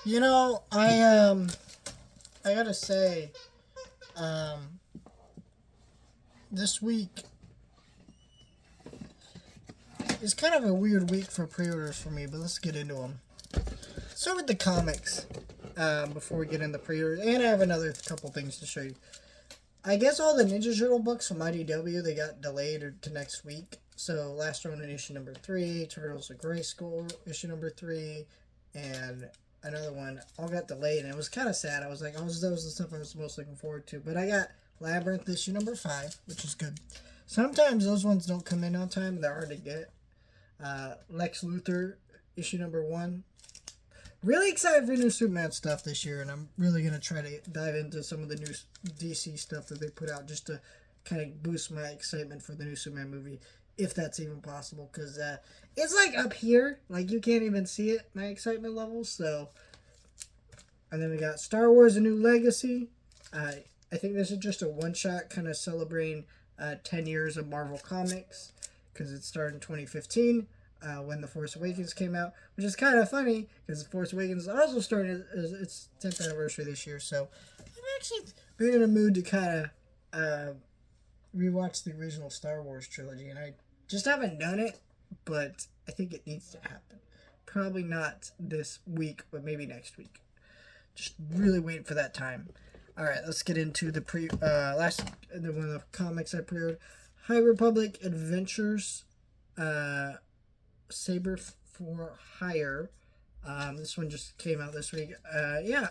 I gotta say, um, this week is kind of a weird week for pre-orders for me, but let's get into them. Start with the comics before we get into pre-orders, and I have another couple things to show you. I guess all the Ninja Turtle books from IDW they got delayed to next week. So Last Ronin issue number 3, Turtles of Grayskull issue number 3, and another one all got delayed, and it was kind of sad. I was like, that was the stuff I was most looking forward to. But I got Labyrinth issue number 5, which is good. Sometimes those ones don't come in on time; they're hard to get. Lex Luthor issue number 1. Really excited for new Superman stuff this year, and I'm really going to try to dive into some of the new DC stuff that they put out just to kind of boost my excitement for the new Superman movie, if that's even possible, because it's like up here, like you can't even see it, my excitement level, so. And then we got Star Wars A New Legacy. I think this is just a one-shot kind of celebrating 10 years of Marvel Comics, because it started in 2015. When The Force Awakens came out, which is kind of funny because The Force Awakens also started its 10th anniversary this year. So I'm actually been in a mood to kind of rewatch the original Star Wars trilogy, and I just haven't done it, but I think it needs to happen. Probably not this week, but maybe next week. Just really waiting for that time. All right, let's get into the one of the comics I pre-ordered. High Republic Adventures. Saber for Hire. This one just came out this week. Yeah,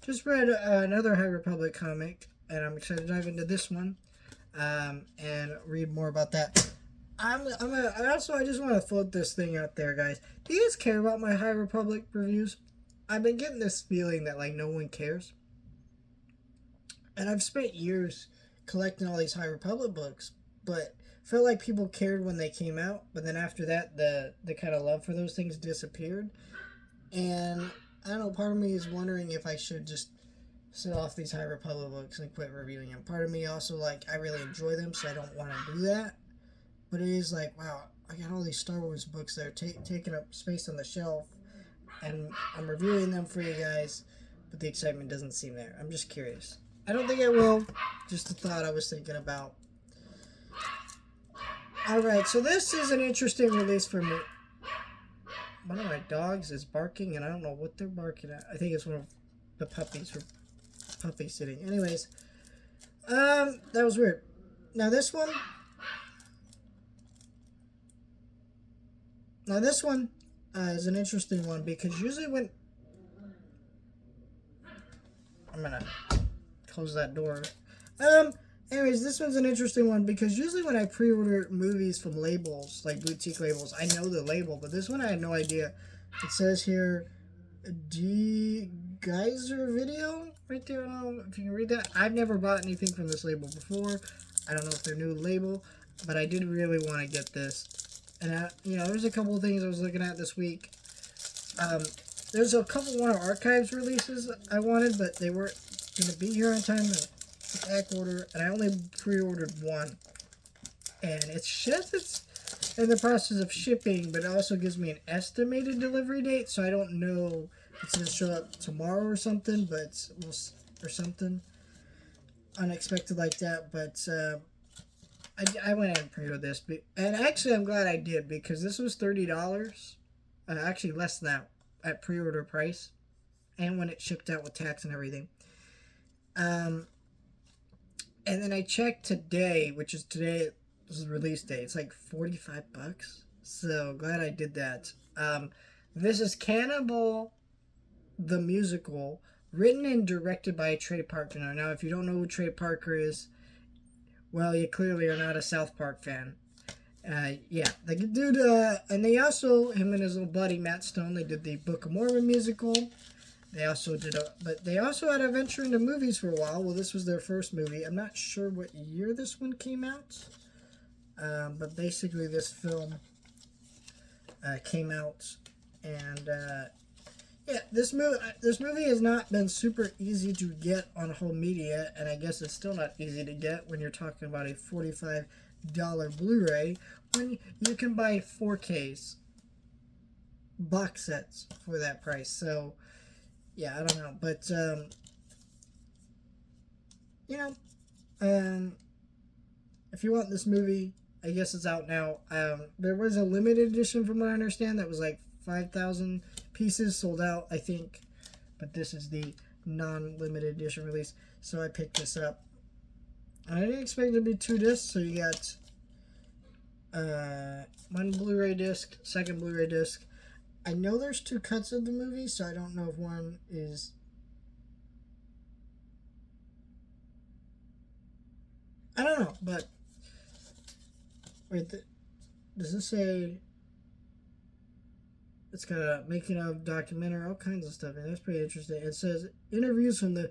just read another High Republic comic, and I'm excited to dive into this one and read more about that. I just want to float this thing out there, guys. Do you guys care about my High Republic reviews? I've been getting this feeling that like no one cares, and I've spent years collecting all these High Republic books, but felt like people cared when they came out, but then after that, the kind of love for those things disappeared. And I don't know, part of me is wondering if I should just sit off these High Republic books and quit reviewing them. Part of me also, like, I really enjoy them, so I don't want to do that. But it is like, wow, I got all these Star Wars books that are taking up space on the shelf, and I'm reviewing them for you guys, but the excitement doesn't seem there. I'm just curious. I don't think I will. Just a thought I was thinking about. Alright, so this is an interesting release for me. One of my dogs is barking, and I don't know what they're barking at. I think it's one of the puppies for puppy sitting. Anyways, that was weird. Now this one is an interesting one because usually when I'm gonna close that door. Anyways, this one's an interesting one because usually when I pre-order movies from labels, like boutique labels, I know the label, but this one I had no idea. It says here, D. Geyser Video, right there. I don't know if you can read that. I've never bought anything from this label before. I don't know if they're new label, but I did really want to get this. And, there's a couple of things I was looking at this week. There's a couple Warner Archives releases I wanted, but they weren't going to be here on time. Back order, and I only pre-ordered one, and it's in the process of shipping, but it also gives me an estimated delivery date, so I don't know if it's going to show up tomorrow or something, or something unexpected like that. But I went ahead and pre-ordered this, and actually I'm glad I did because this was $30, actually less than that at pre-order price, and when it shipped out with tax and everything. And then I checked today, which is today, this is release day. It's like $45. So glad I did that. This is Cannibal, the musical, written and directed by Trey Parker. Now, if you don't know who Trey Parker is, well, you clearly are not a South Park fan. Yeah, the dude, and they also, him and his little buddy Matt Stone, they did the Book of Mormon musical. They also had a venture into movies for a while. Well, this was their first movie. I'm not sure what year this one came out. But basically this film came out. And, yeah, this movie has not been super easy to get on home media. And I guess it's still not easy to get when you're talking about a $45 Blu-ray. When you can buy 4Ks box sets for that price. So yeah, I don't know, but you know, um, if you want this movie, I guess it's out now. There was a limited edition, from what I understand, that was like 5,000 pieces sold out, I think. But this is the non-limited edition release, so I picked this up. I didn't expect it to be 2 discs, so you got one Blu-ray disc, second Blu-ray disc. I know there's 2 cuts of the movie, so I don't know if one is... I don't know, but... Wait, does this say... It's got a making of documentary, all kinds of stuff, and that's pretty interesting. It says, interviews from the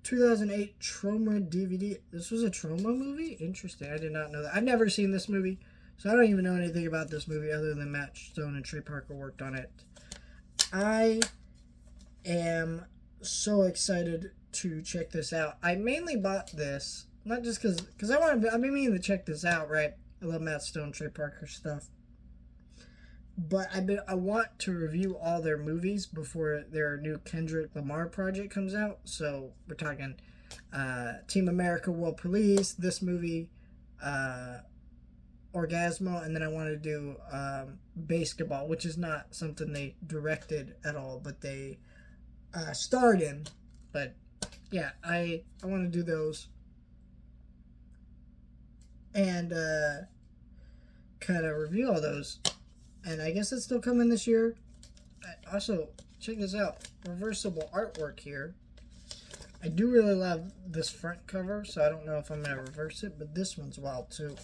2008 Trauma DVD. This was a Trauma movie? Interesting, I did not know that. I've never seen this movie, so I don't even know anything about this movie other than Matt Stone and Trey Parker worked on it. I am so excited to check this out. I mainly bought this, not just because I've been meaning to check this out, right? I love Matt Stone, Trey Parker stuff. But I want to review all their movies before their new Kendrick Lamar project comes out. So we're talking Team America World Police, this movie, Orgasmo, and then I want to do Basketball, which is not something they directed at all, but they starred in. But yeah, I want to do those. And kind of review all those. And I guess it's still coming this year. Also, check this out. Reversible artwork here. I do really love this front cover, so I don't know if I'm going to reverse it, but this one's wild too.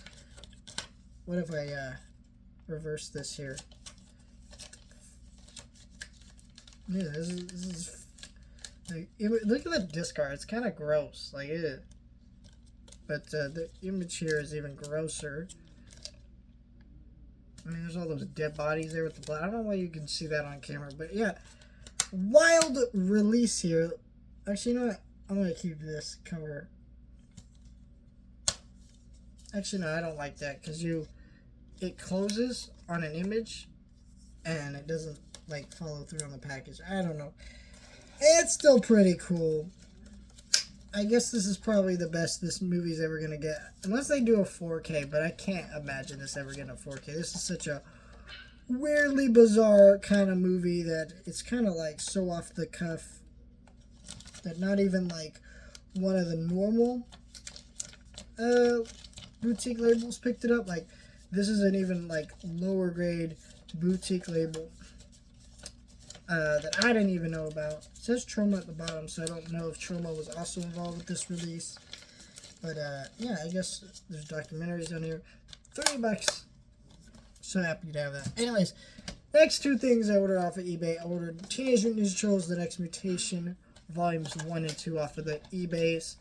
What if I reverse this here? Yeah, this is like, look at the disc art. It's kind of gross. Like, it. But the image here is even grosser. I mean, there's all those dead bodies there with the blood. I don't know why you can see that on camera, but yeah. Wild release here. Actually, you know what? I'm going to keep this cover. Actually, no, I don't like that because it closes on an image and it doesn't, like, follow through on the package. I don't know. It's still pretty cool. I guess this is probably the best this movie's ever going to get. Unless they do a 4K, but I can't imagine this ever getting a 4K. This is such a weirdly bizarre kind of movie that it's kind of like so off the cuff that not even like one of the normal boutique labels picked it up. Like, this is an even like lower grade boutique label that I didn't even know about. It says Trauma at the bottom, so I don't know if Trauma was also involved with this release. But yeah, I guess there's documentaries on here. $30. So happy to have that. Anyways, next 2 things I ordered off of eBay. I ordered Teenage Mutant Ninja Turtles: The Next Mutation, volumes 1 and 2 off of the eBays.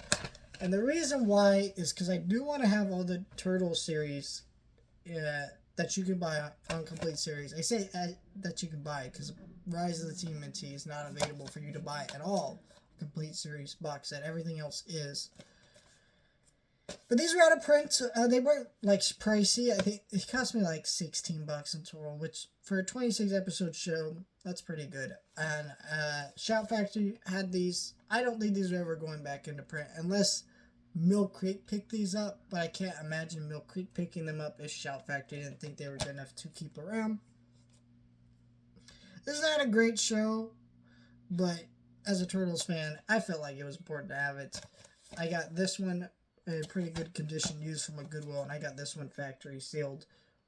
And the reason why is because I do want to have all the Turtle series that you can buy on Complete Series. I say that you can buy because Rise of the TMNT is not available for you to buy at all. Complete Series box set. Everything else is. But these were out of print. They weren't like pricey. I think it cost me like $16 in total, which for a 26 episode show, that's pretty good. And Shout Factory had these. I don't think these are ever going back into print unless Mill Creek picked these up, but I can't imagine Mill Creek picking them up if Shout Factory didn't think they were good enough to keep around. This is not a great show, but as a Turtles fan, I felt like it was important to have it. I got this one in pretty good condition, used from a Goodwill, and I got this one factory sealed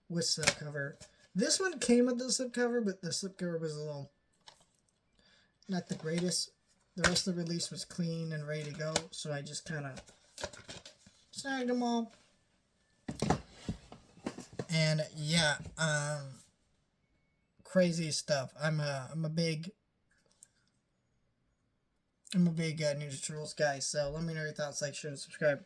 with slipcover. This one came with the slipcover, but the slipcover was a little not the greatest. The rest of the release was clean and ready to go, so I just kind of snagged them all. And yeah, crazy stuff. I'm a big Ninja Turtles guy, so let me know your thoughts, like, share, and subscribe.